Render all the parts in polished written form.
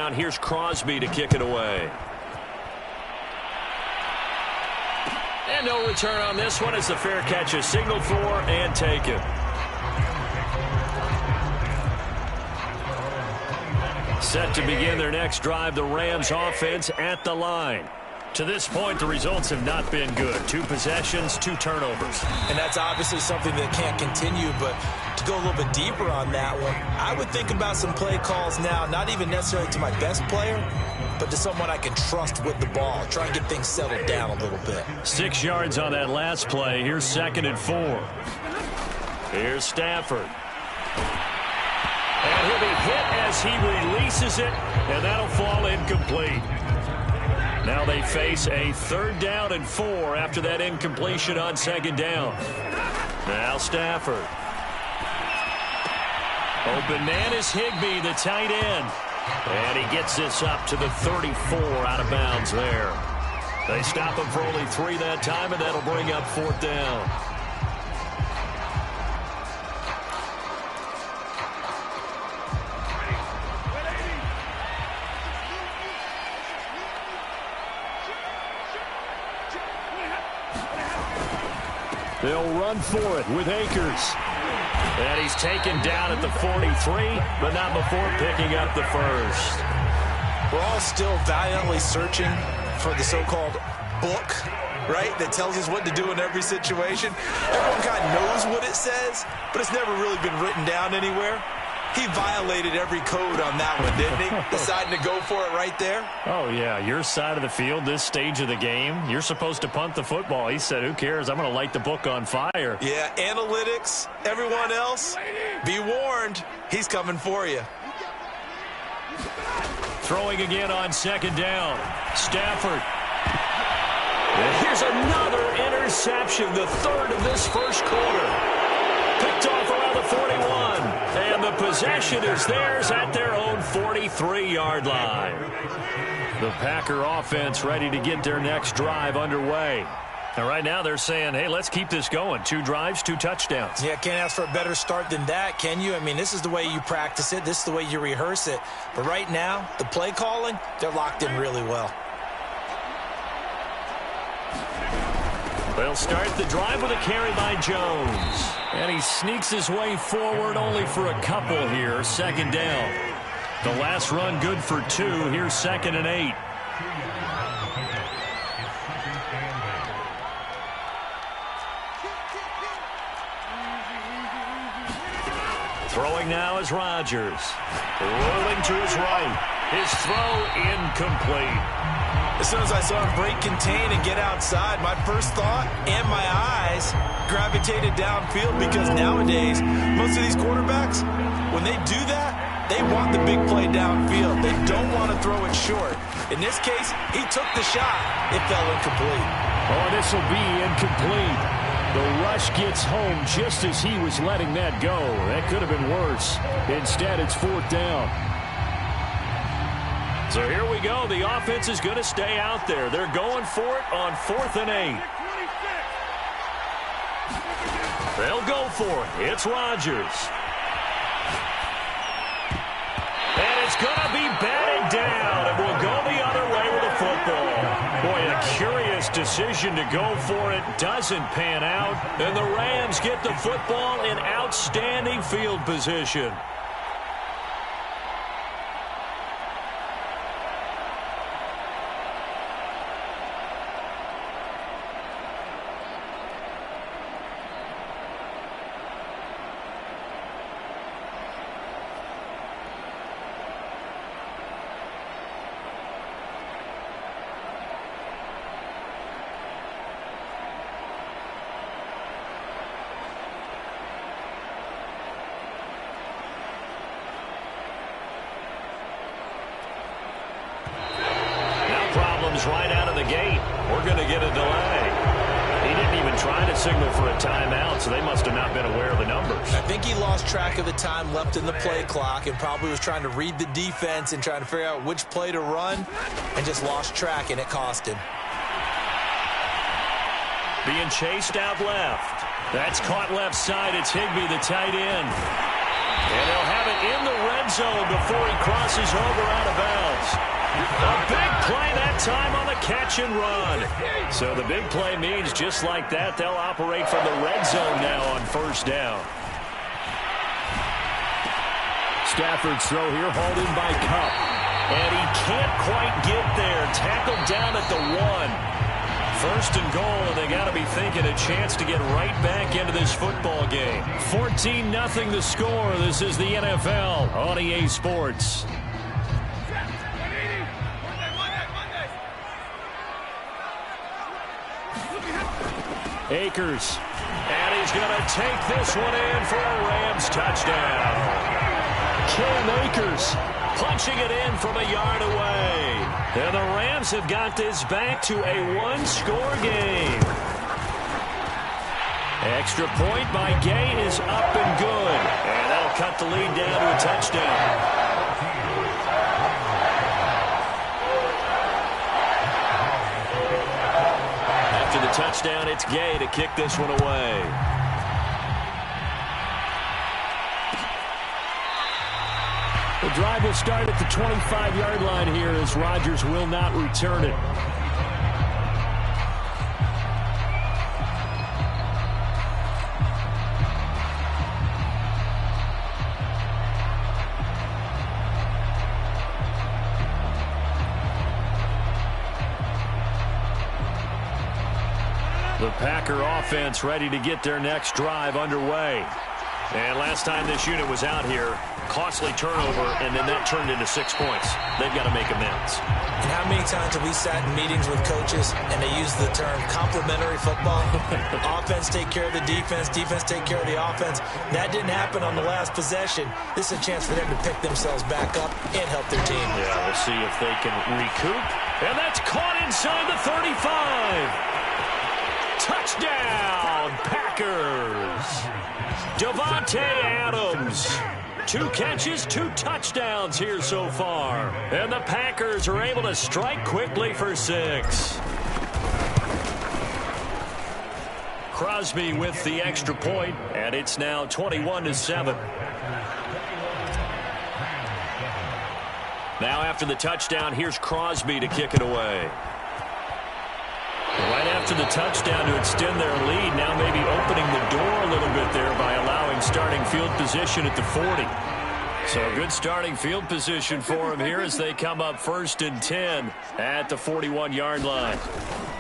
down. Here's Crosby to kick it away. And no return on this one as the fair catch is signaled for and taken. Set to begin their next drive, the Rams offense at the line. To this point, the results have not been good. 2 possessions, 2 turnovers. And that's obviously something that can't continue, but to go a little bit deeper on that one, I would think about some play calls now, not even necessarily to my best player, but to someone I can trust with the ball. Try and get things settled down a little bit. 6 yards on that last play. Here's 2nd and 4. Here's Stafford. And he'll be hit as he releases it, and that'll fall incomplete. Now they face a 3rd down and 4 after that incompletion on 2nd down. Now Stafford. Bananas Higbee, the tight end. And he gets this up to the 34 out of bounds there. They stop him for only 3 that time, and that'll bring up 4th down. They'll run for it with Akers. And he's taken down at the 43, but not before picking up the first. We're all still valiantly searching for the so-called book, right, that tells us what to do in every situation. Everyone kind of knows what it says, but it's never really been written down anywhere. He violated every code on that one, didn't he? Deciding to go for it right there. Oh, yeah. Your side of the field, this stage of the game, you're supposed to punt the football. He said, who cares? I'm going to light the book on fire. Yeah, analytics, everyone else, be warned. He's coming for you. Throwing again on 2nd down. Stafford. And here's another interception, the 3rd of this first quarter. Picked off around the 41. And the possession is theirs at their own 43-yard line. The Packer offense ready to get their next drive underway. And right now they're saying, hey, let's keep this going. 2 drives, 2 touchdowns. Yeah, can't ask for a better start than that, can you? I mean, this is the way you practice it. This is the way you rehearse it. But right now, the play calling, they're locked in really well. They'll start the drive with a carry by Jones. And he sneaks his way forward only for a couple here. 2nd down. The last run good for 2. Here's 2nd and 8. Throwing now is Rodgers. Rolling to his right. His throw incomplete. As soon as I saw him break contain and get outside, my first thought and my eyes gravitated downfield because nowadays, most of these quarterbacks, when they do that, they want the big play downfield. They don't want to throw it short. In this case, he took the shot. It fell incomplete. Oh, this will be incomplete. The rush gets home just as he was letting that go. That could have been worse. Instead, it's 4th down. So here we go. The offense is going to stay out there. They're going for it on 4th and 8. They'll go for it. It's Rodgers. And it's going to be batted down. And we'll go the other way with the football. Boy, a curious decision to go for it. Doesn't pan out. And the Rams get the football in outstanding field position. Right out of the gate. We're going to get a delay. He didn't even try to signal for a timeout, so they must have not been aware of the numbers. I think he lost track of the time left in the play clock and probably was trying to read the defense and trying to figure out which play to run and just lost track, and it cost him. Being chased out left. That's caught left side. It's Higbee, the tight end. And they'll have it in the red zone before he crosses over out of bounds. time on the catch and run. So the big play means just like that, they'll operate from the red zone now on first down. Stafford's throw here hauled in by Kupp. And he can't quite get there. Tackled down at the 1. First and goal, and they got to be thinking a chance to get right back into this football game. 14-0 the score. This is the NFL on EA Sports. Akers. And he's going to take this one in for a Rams touchdown. Cam Akers punching it in from a yard away. And the Rams have got this back to a one-score game. Extra point by Gay is up and good. And that'll cut the lead down to a touchdown. After the touchdown, it's Gay to kick this one away. The drive will start at the 25-yard line here as Rodgers will not return it. The Packer offense ready to get their next drive underway. And last time this unit was out here, costly turnover, and then that turned into 6 points. They've got to make amends. And how many times have we sat in meetings with coaches and they use the term complementary football? Offense take care of the defense, defense take care of the offense. That didn't happen on the last possession. This is a chance for them to pick themselves back up and help their team. Yeah, we'll see if they can recoup. And that's caught inside the 35. Touchdown, Packers. Davante Adams. 2 catches, 2 touchdowns here so far. And the Packers are able to strike quickly for 6. Crosby with the extra point, and it's now 21-7. Now after the touchdown, here's Crosby to kick it away. Right after the touchdown to extend their lead, now maybe opening the door a little bit there by allowing starting field position at the 40. So good starting field position for them here as they come up 1st and 10 at the 41-yard line.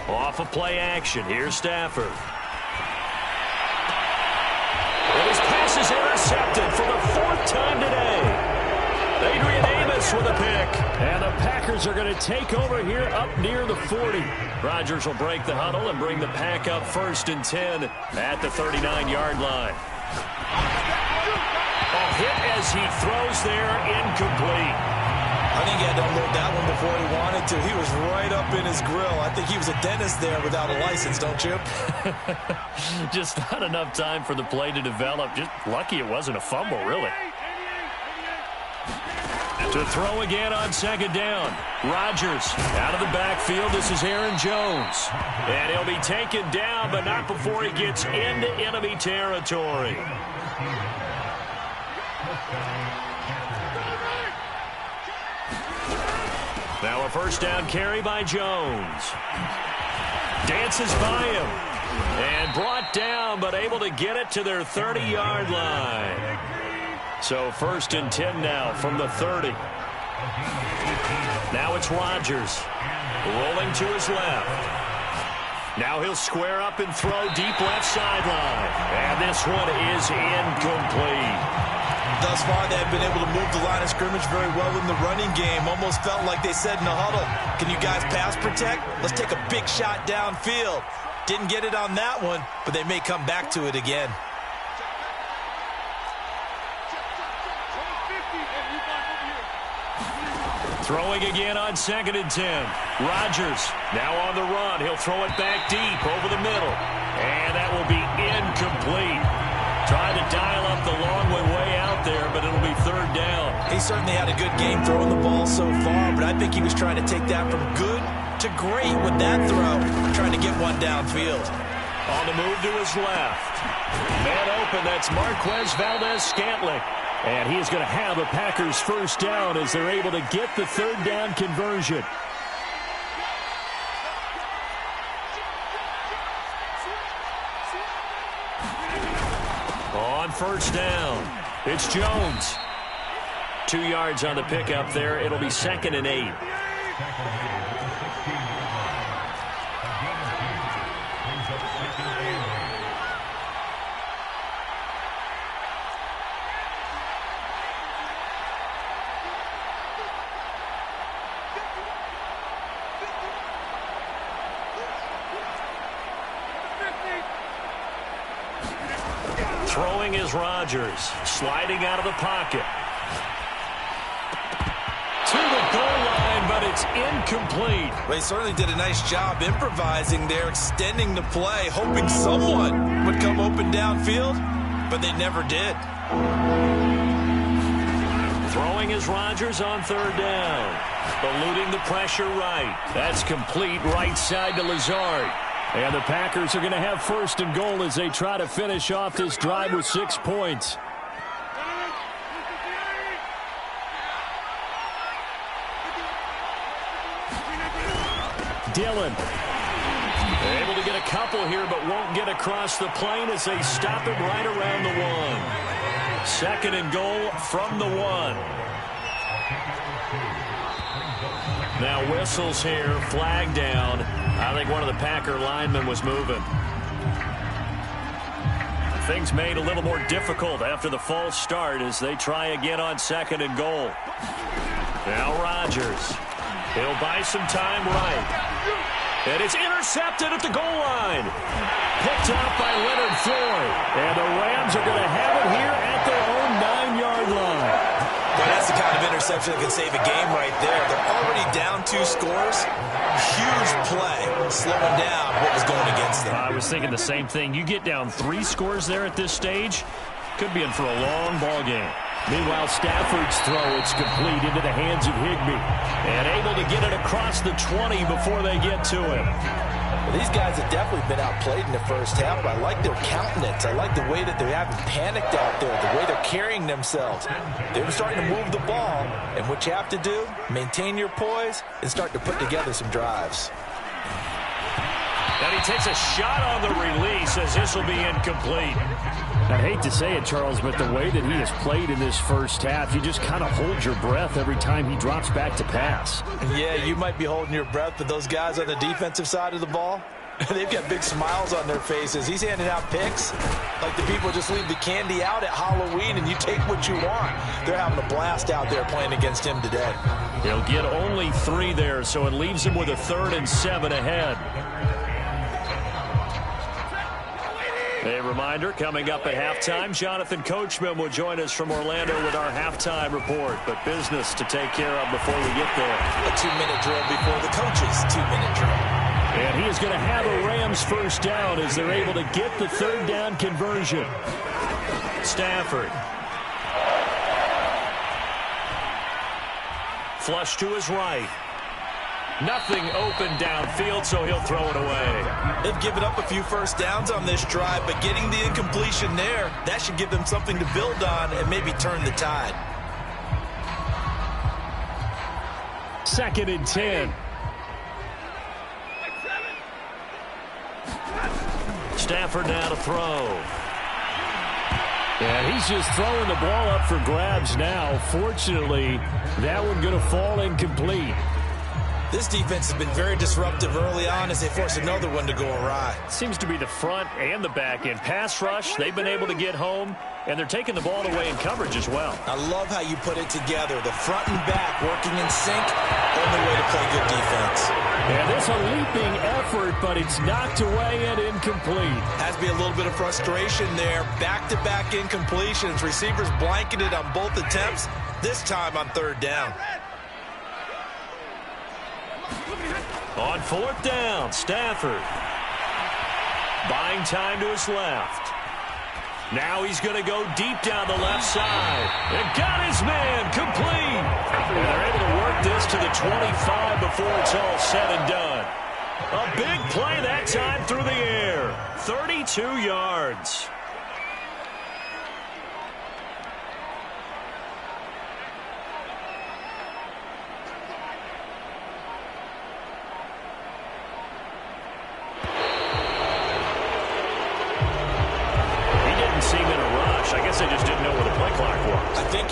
Off of play action, here's Stafford. And his pass is intercepted for the 4th time today. Adrian Amos with a pick. And the Packers are going to take over here up near the 40. Rodgers will break the huddle and bring the Pack up 1st and 10 at the 39-yard line. A hit as he throws there, incomplete. I think he had to unload that one before he wanted to. He was right up in his grill. I think he was a dentist there without a license, don't you? Just not enough time for the play to develop. Just lucky it wasn't a fumble, really. To throw again on 2nd down. Rodgers out of the backfield. This is Aaron Jones. And he'll be taken down, but not before he gets into enemy territory. Now a 1st down carry by Jones. Dances by him. And brought down, but able to get it to their 30-yard line. So 1st and 10 now from the 30. Now it's Rodgers. Rolling to his left. Now he'll square up and throw deep left sideline. And this one is incomplete. Thus far, they've been able to move the line of scrimmage very well in the running game. Almost felt like they said in the huddle, can you guys pass protect? Let's take a big shot downfield. Didn't get it on that one, but they may come back to it again. Throwing again on 2nd and 10. Rodgers now on the run. He'll throw it back deep over the middle. And that will be incomplete. Trying to dial up the long way out there, but it'll be 3rd down. He certainly had a good game throwing the ball so far, but I think he was trying to take that from good to great with that throw, trying to get one downfield. On the move to his left. Man open, that's Marquez Valdez-Scantling. And he is going to have a Packers 1st down as they're able to get the 3rd down conversion. On first down, it's Jones. 2 yards on the pickup there. It'll be 2nd and 8. Throwing is Rodgers, sliding out of the pocket. To the goal line, but it's incomplete. They certainly did a nice job improvising there, extending the play, hoping someone would come open downfield, but they never did. Throwing is Rodgers on 3rd down. Eluding the pressure right. That's complete right side to Lazard. And the Packers are going to have 1st and goal as they try to finish off this drive with 6 points. Dillon. Able to get a couple here, but won't get across the plane as they stop him right around the 1. 2nd and goal from the 1. Now whistles here, flag down. I think one of the Packer linemen was moving. Things made a little more difficult after the false start as they try again on 2nd and goal. Now Rodgers. He'll buy some time right. And it's intercepted at the goal line. Picked off by Leonard Floyd. And the Rams are going to have it here at their own 9-yard line. But that's the kind of interception that can save a game right there. They're already down 2 scores. Huge play, slowing down what was going against them. I was thinking the same thing. You get down 3 scores there at this stage, could be in for a long ball game. Meanwhile, Stafford's throw, it's complete into the hands of Higbee. And able to get it across the 20 before they get to him. Well, these guys have definitely been outplayed in the first half, but I like their countenance. I like the way that they haven't panicked out there, the way they're carrying themselves. They're starting to move the ball, and what you have to do, maintain your poise and start to put together some drives. And he takes a shot on the release as this will be incomplete. I'd hate to say it, Charles, but the way that he has played in this first half, you just kind of hold your breath every time he drops back to pass. Yeah, you might be holding your breath, but those guys on the defensive side of the ball, they've got big smiles on their faces. He's handing out picks like the people just leave the candy out at Halloween and you take what you want. They're having a blast out there playing against him today. He'll get only 3 there, so it leaves him with a 3rd and 7 ahead. A reminder, coming up at halftime, Jonathan Coachman will join us from Orlando with our halftime report. But business to take care of before we get there. A 2-minute drill before the coach's 2-minute drill. And he is going to have a Rams 1st down as they're able to get the 3rd down conversion. Stafford. Flush to his right. Nothing open downfield, so he'll throw it away. They've given up a few 1st downs on this drive, but getting the incompletion there, that should give them something to build on and maybe turn the tide. 2nd and 10. Stafford now to throw. And he's just throwing the ball up for grabs now. Fortunately, that one going to fall incomplete. This defense has been very disruptive early on as they force another one to go awry. Seems to be the front and the back end. Pass rush, they've been able to get home, and they're taking the ball away in coverage as well. I love how you put it together. The front and back working in sync, only way to play good defense. And there's a leaping effort, but it's knocked away and incomplete. Has to be a little bit of frustration there. Back-to-back incompletions. Receivers blanketed on both attempts, this time on 3rd down. On 4th down, Stafford. Buying time to his left. Now he's going to go deep down the left side. And got his man complete. And they're able to work this to the 25 before it's all said and done. A big play that time through the air. 32 yards.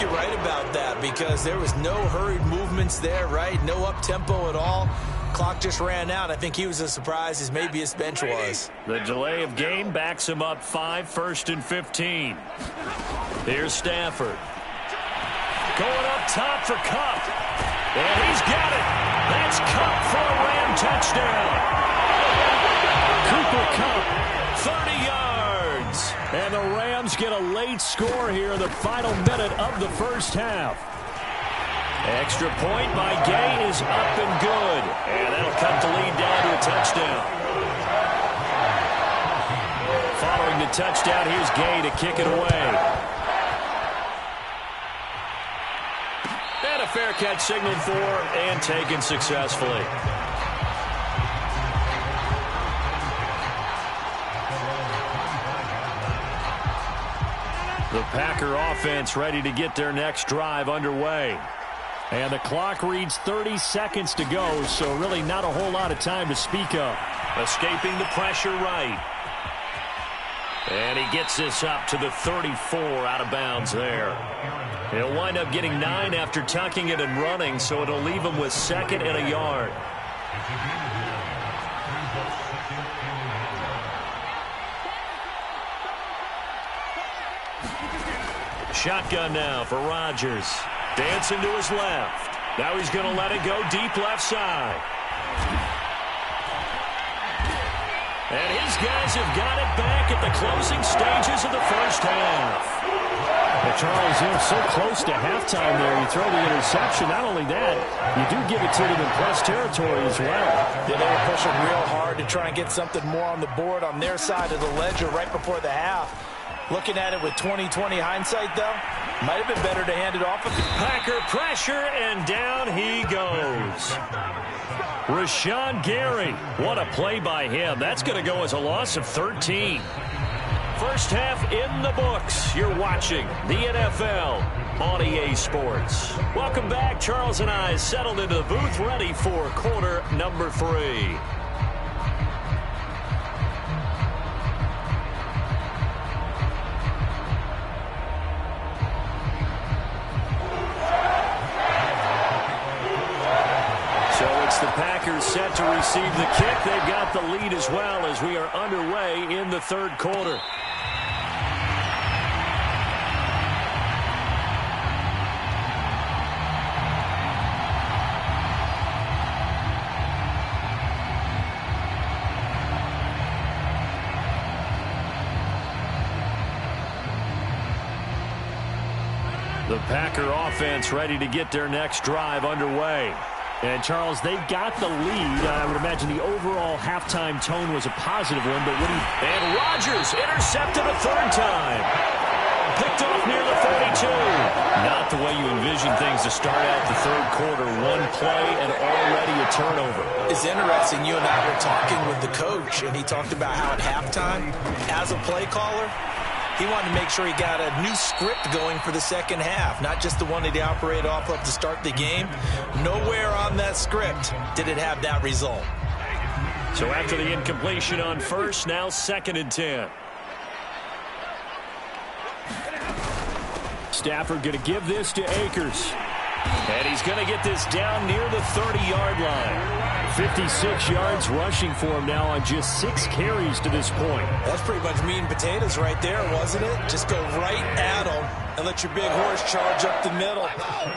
you're right about that because there was no hurried movements there, right? No up-tempo at all. Clock just ran out. I think he was as surprised as maybe his bench was. The delay of game backs him up 5, 1st and 15. Here's Stafford. Going up top for Kupp. And he's got it. That's Kupp for a Ram touchdown. Cooper Kupp, 30 yards. And the Rams get a late score here in the final minute of the first half. Extra point by Gay is up and good. And that'll cut the lead down to a touchdown. Following the touchdown, here's Gay to kick it away. And a fair catch signaled for and taken successfully. The Packer offense ready to get their next drive underway. And the clock reads 30 seconds to go, so really not a whole lot of time to speak of. Escaping the pressure right. And he gets this up to the 34 out of bounds there. He'll wind up getting 9 after tucking it and running, so it'll leave him with 2nd and a yard. Shotgun now for Rodgers. Dancing to his left. Now he's going to let it go deep left side. And his guys have got it back at the closing stages of the first half. Well, Charles, you're so close to halftime there. You throw the interception. Not only that, you do give it to them in plus territory as well. Yeah, they were pushing real hard to try and get something more on the board on their side of the ledger right before the half. Looking at it with 20/20 hindsight, though, might have been better to hand it off. Packer pressure, and down he goes. Rashawn Gary, what a play by him. That's going to go as a loss of 13. First half in the books. You're watching the NFL on EA Sports. Welcome back. Charles and I settled into the booth ready for quarter number 3. The Packers set to receive the kick. They've got the lead as well as we are underway in the third quarter. The Packer offense ready to get their next drive underway. And, Charles, they've got the lead. I would imagine the overall halftime tone was a positive one. But and Rodgers intercepted a 3rd time. Picked off near the 32. Not the way you envision things to start out the third quarter. One play and already a turnover. It's interesting. You and I were talking with the coach, and he talked about how at halftime, as a play caller, he wanted to make sure he got a new script going for the second half, not just the one that he operated off of to start the game. Nowhere on that script did it have that result. So after the incompletion on first, now 2nd and 10. Stafford going to give this to Akers. And he's going to get this down near the 30-yard line. 56 yards rushing for him now on just 6 carries to this point. That's pretty much meat and potatoes right there, wasn't it? Just go right at him and let your big horse charge up the middle.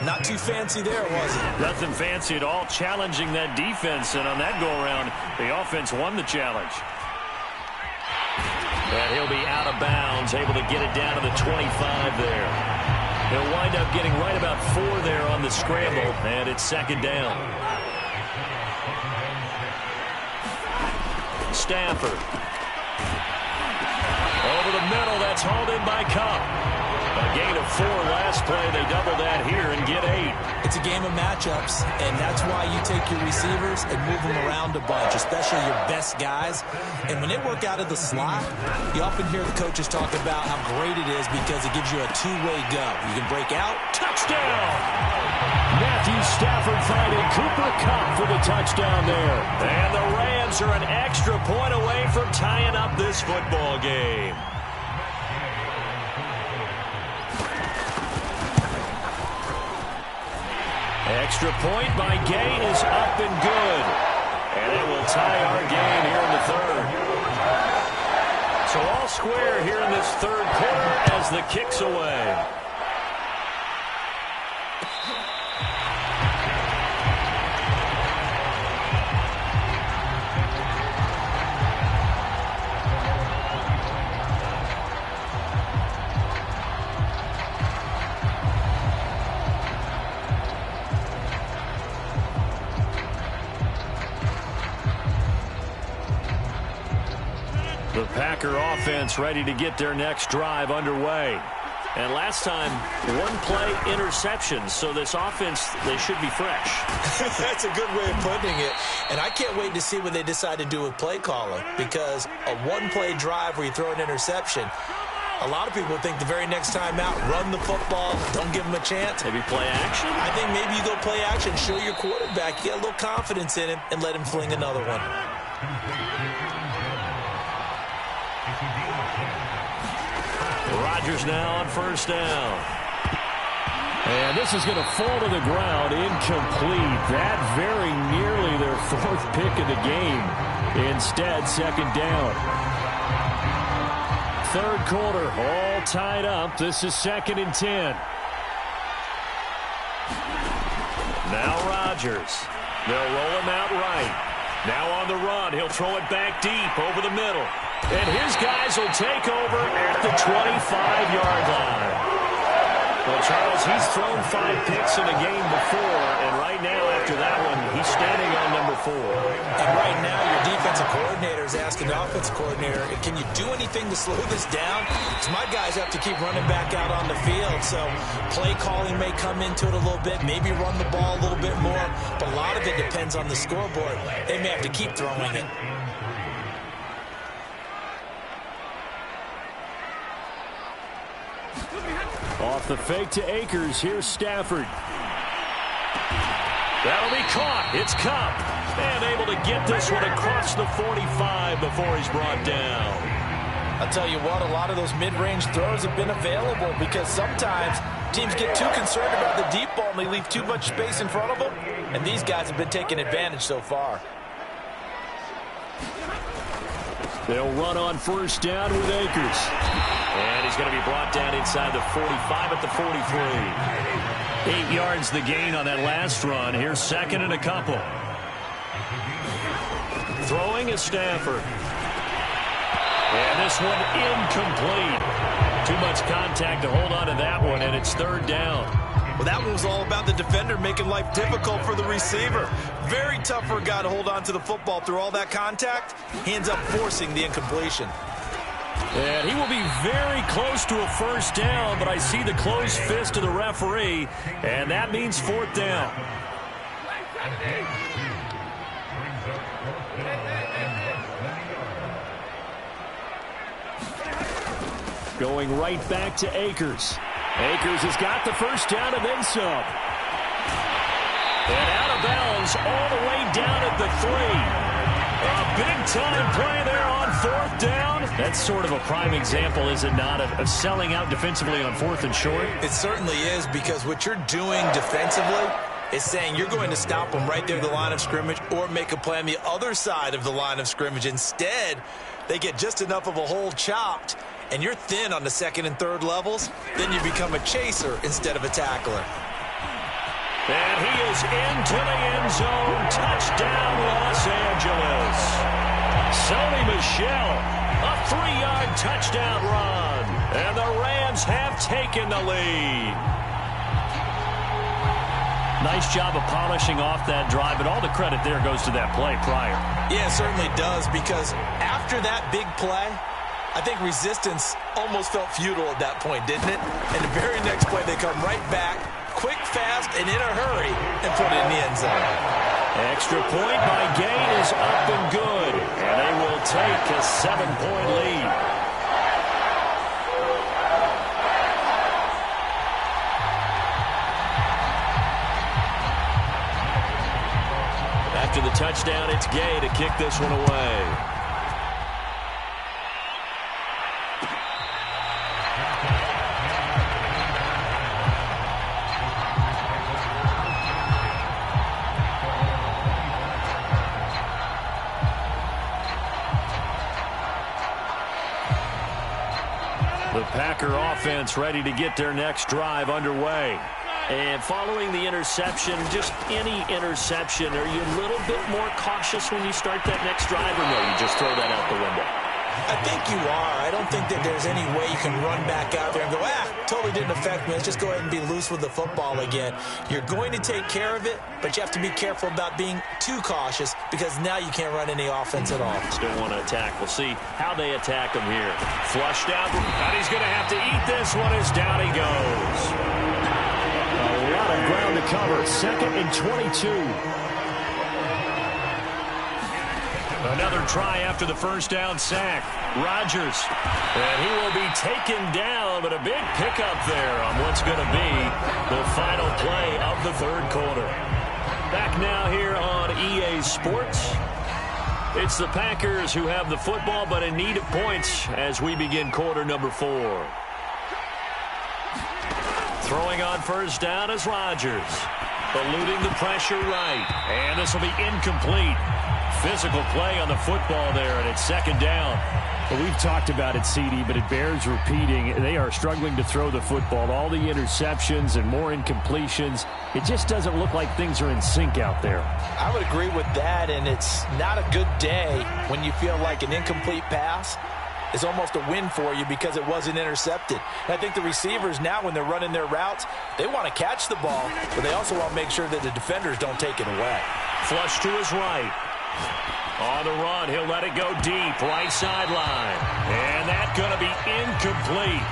Not too fancy there, was it? Nothing fancy at all, challenging that defense. And on that go-around, the offense won the challenge. And he'll be out of bounds, able to get it down to the 25 there. He'll wind up getting right about 4 there on the scramble, and it's 2nd down. Stafford. Over the middle, that's hauled in by Kupp. A gain of 4 last play. They double that here and get 8. It's a game of matchups, and that's why you take your receivers and move them around a bunch, especially your best guys. And when they work out of the slot, you often hear the coaches talk about how great it is because it gives you a two-way go. You can break out. Touchdown! Matthew Stafford finding Cooper Kupp for the touchdown there. And the Rams are an extra point away from tying up this football game. Extra point by Gay is up and good. And it will tie our game here in the third. So all square here in this third quarter as the kick's away. The Packer offense ready to get their next drive underway. And last time, one-play interception, so this offense, they should be fresh. That's a good way of putting it. And I can't wait to see what they decide to do with play calling, because a one-play drive where you throw an interception, a lot of people think the very next time out, run the football, don't give them a chance. Maybe play action? I think maybe you go play action, show your quarterback, you get a little confidence in him, and let him fling another one. Rodgers now on first down. And this is going to fall to the ground, incomplete. That very nearly their fourth pick of the game. Instead, second down. Third quarter, all tied up. This is 2nd and 10. Now Rodgers. They'll roll him out right. Now on the run, he'll throw it back deep over the middle. And his guys will take over at the 25-yard line. Well, Charles, he's thrown 5 picks in a game before, and right now, after that one, he's standing on number 4. And right now, your defensive coordinator is asking the offensive coordinator, can you do anything to slow this down? Because my guys have to keep running back out on the field, so play calling may come into it a little bit, maybe run the ball a little bit more, but a lot of it depends on the scoreboard. They may have to keep throwing it. Off the fake to Akers. Here's Stafford. That'll be caught. It's Cup. And able to get this one across the 45 before he's brought down. I'll tell you what, a lot of those mid-range throws have been available because sometimes teams get too concerned about the deep ball and they leave too much space in front of them. And these guys have been taking advantage so far. They'll run on first down with Akers. And he's going to be brought down inside the 45 at the 43. 8 yards the gain on that last run. Here's 2nd and a couple. Throwing is Stafford. And this one incomplete. Too much contact to hold on to that one, and it's 3rd down. Well, that one was all about the defender making life difficult for the receiver. Very tough for a guy to hold on to the football through all that contact. He ends up forcing the incompletion. And he will be very close to a first down, but I see the closed fist of the referee, and that means 4th down. Going right back to Akers. Akers has got the first down and then some. And out of bounds all the way down at the 3. A big-time play there on 4th down. That's sort of a prime example, is it not, of selling out defensively on 4th and short? It certainly is, because what you're doing defensively is saying you're going to stop them right there at the line of scrimmage or make a play on the other side of the line of scrimmage. Instead, they get just enough of a hole chopped, and you're thin on the 2nd and 3rd levels, then you become a chaser instead of a tackler. And he is into the end zone. Touchdown, Los Angeles. Sony Michel, a 3-yard touchdown run. And the Rams have taken the lead. Nice job of polishing off that drive, but all the credit there goes to that play prior. Yeah, it certainly does, because after that big play, I think resistance almost felt futile at that point, didn't it? And the very next play, they come right back, quick, fast, and in a hurry, and put it in the end zone. Extra point by Gain is up and good. And they will take a 7-point lead. After the touchdown, it's Gay to kick this one away. Packer offense ready to get their next drive underway. And following the interception, just any interception, are you a little bit more cautious when you start that next drive, or no, you just throw that out the window? I think you are. I don't think that there's any way you can run back out there and go, totally didn't affect me. Let's just go ahead and be loose with the football again. You're going to take care of it, but you have to be careful about being too cautious because now you can't run any offense at all. Still want to attack. We'll see how they attack him here. Flushed out, and he's going to have to eat this one as down he goes. A lot of ground to cover. 2nd and 22. Another try after the first down sack. Rodgers. And he will be taken down, but a big pickup there on what's going to be the final play of the third quarter. Back now here on EA Sports. It's the Packers who have the football, but in need of points as we begin quarter number 4. Throwing on first down is Rodgers. Eluding the pressure right. And this will be incomplete. Physical play on the football there, and it's 2nd down. Well, we've talked about it, CD, but it bears repeating. They are struggling to throw the football. All the interceptions and more incompletions. It just doesn't look like things are in sync out there. I would agree with that, and it's not a good day when you feel like an incomplete pass is almost a win for you because it wasn't intercepted. And I think the receivers now, when they're running their routes, they want to catch the ball, but they also want to make sure that the defenders don't take it away. Flush to his right. On the run, he'll let it go deep, right sideline. And that's going to be incomplete.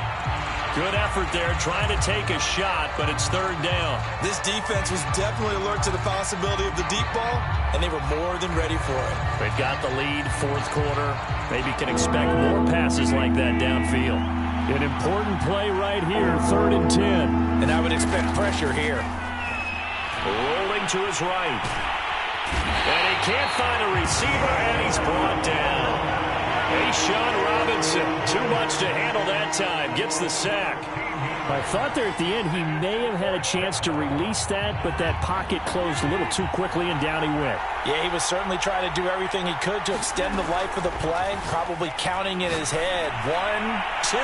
Good effort there, trying to take a shot, but it's 3rd down. This defense was definitely alert to the possibility of the deep ball, and they were more than ready for it. They've got the lead, 4th quarter. Maybe can expect more passes like that downfield. An important play right here, 3rd and 10. And I would expect pressure here. Rolling to his right. And he can't find a receiver, and he's brought down. Sean Robinson, too much to handle that time, gets the sack. I thought there at the end he may have had a chance to release that, but that pocket closed a little too quickly, and down he went. Yeah, he was certainly trying to do everything he could to extend the life of the play, probably counting in his head. 1, 2.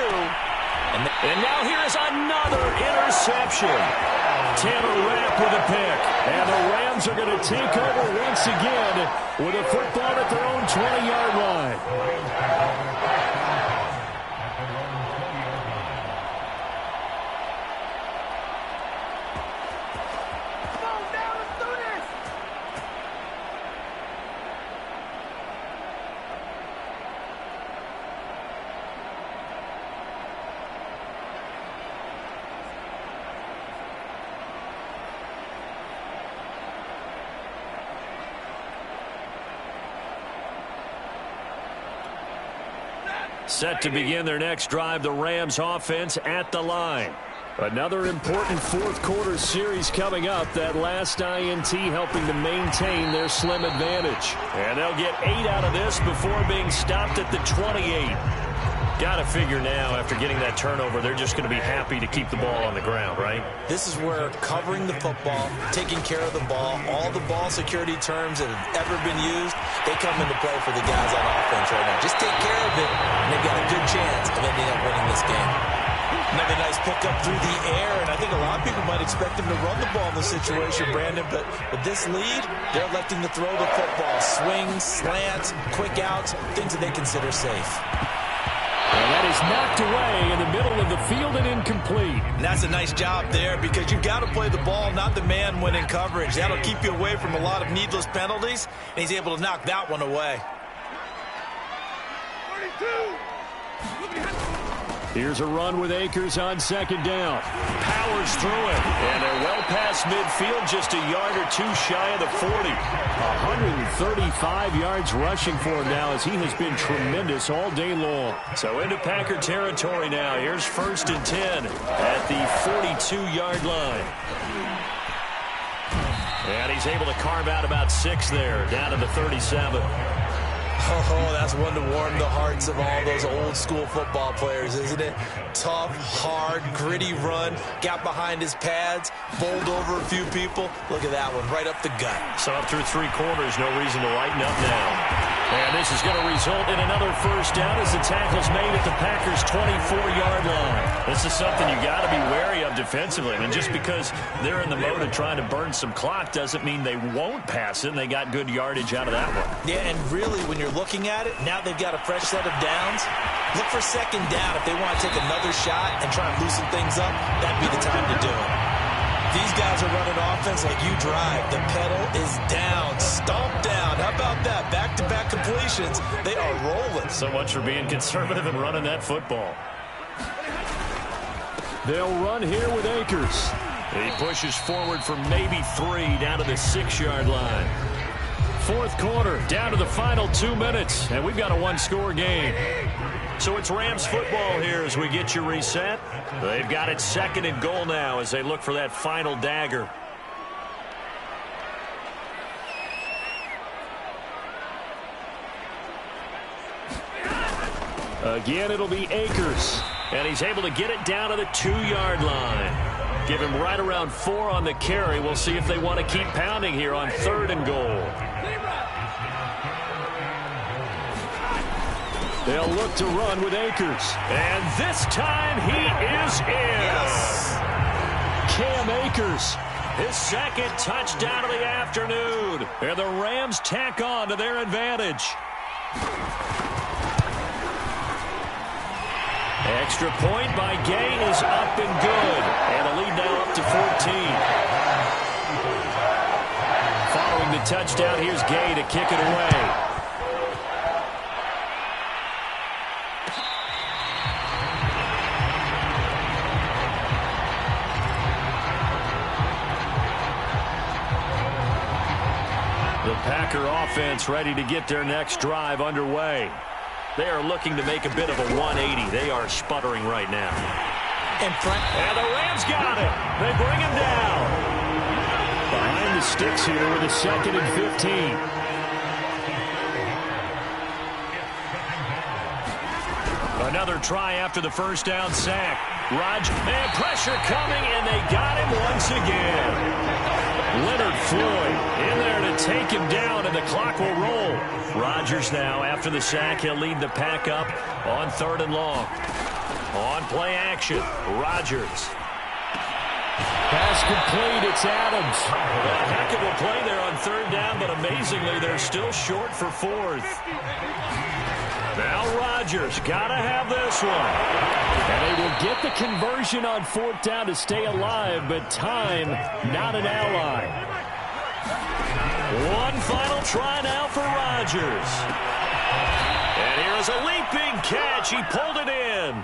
And now here is another interception. Taylor Rapp with a pick. And the Rams are going to take over once again with a football at their own 20-yard line. Set to begin their next drive, the Rams offense at the line. Another important 4th quarter series coming up. That last INT helping to maintain their slim advantage. And they'll get 8 out of this before being stopped at the 28. Got to figure now, after getting that turnover, they're just going to be happy to keep the ball on the ground, right? This is where covering the football, taking care of the ball, all the ball security terms that have ever been used, they come into play for the guys on offense right now. Just take care of it, and they've got a good chance of ending up winning this game. Another nice pickup through the air, and I think a lot of people might expect him to run the ball in this situation, Brandon, but with this lead, they're electing to throw the football. Swings, slants, quick outs, things that they consider safe. And that is knocked away in the middle of the field and incomplete. And that's a nice job there because you've got to play the ball, not the man when in coverage. That'll keep you away from a lot of needless penalties, and he's able to knock that one away. 32. Here's a run with Akers on 2nd down. Powers through it. And they're well past midfield, just a yard or two shy of the 40. 135 yards rushing for him now as he has been tremendous all day long. So into Packer territory now. Here's 1st and 10 at the 42-yard line. And he's able to carve out about 6 there, down to the 37. Oh, that's one to warm the hearts of all those old-school football players, isn't it? Tough, hard, gritty run, got behind his pads, bowled over a few people. Look at that one, right up the gut. So up through 3 quarters, no reason to lighten up now. And this is going to result in another first down as the tackle's made at the Packers' 24-yard line. This is something you got to be wary of defensively. I mean, just because they're in the mode of trying to burn some clock doesn't mean they won't pass it, and they got good yardage out of that one. Yeah, and really, when you're looking at it, now they've got a fresh set of downs. Look for second down. If they want to take another shot and try and loosen things up, that'd be the time to do it. These guys are running offense like you drive. The pedal is down, stomped down. How about that? Back-to-back completions. They are rolling. So much for being conservative and running that football. They'll run here with Akers. He pushes forward for maybe 3 down to the 6-yard line. Fourth quarter, down to the final 2 minutes, and we've got a one-score game. So it's Rams football here as we get you reset. They've got it 2nd and goal now as they look for that final dagger. Again, it'll be Akers. And he's able to get it down to the 2-yard line. Give him right around 4 on the carry. We'll see if they want to keep pounding here on 3rd and goal. They'll look to run with Akers. And this time he is in. Yes. Cam Akers. His 2nd touchdown of the afternoon. And the Rams tack on to their advantage. Extra point by Gay is up and good. And the lead now up to 14. Following the touchdown, here's Gay to kick it away. The Packer offense ready to get their next drive underway. They are looking to make a bit of a 180. They are sputtering right now. In front. And the Rams got it. They bring him down. Behind the sticks here with a 2nd and 15. Another try after the first down sack. And pressure coming, and they got him once again. Leonard Floyd in there to take him down, and the clock will roll. Rodgers now, after the sack, he'll lead the pack up on 3rd and long. On play action, Rodgers. Pass complete, it's Adams. A heck of a play there on 3rd down, but amazingly, they're still short for 4th. Now Rodgers, gotta have this one. And they will get the conversion on 4th down to stay alive, but time, not an ally. One final try now for Rodgers. And here is a leaping catch. He pulled it in.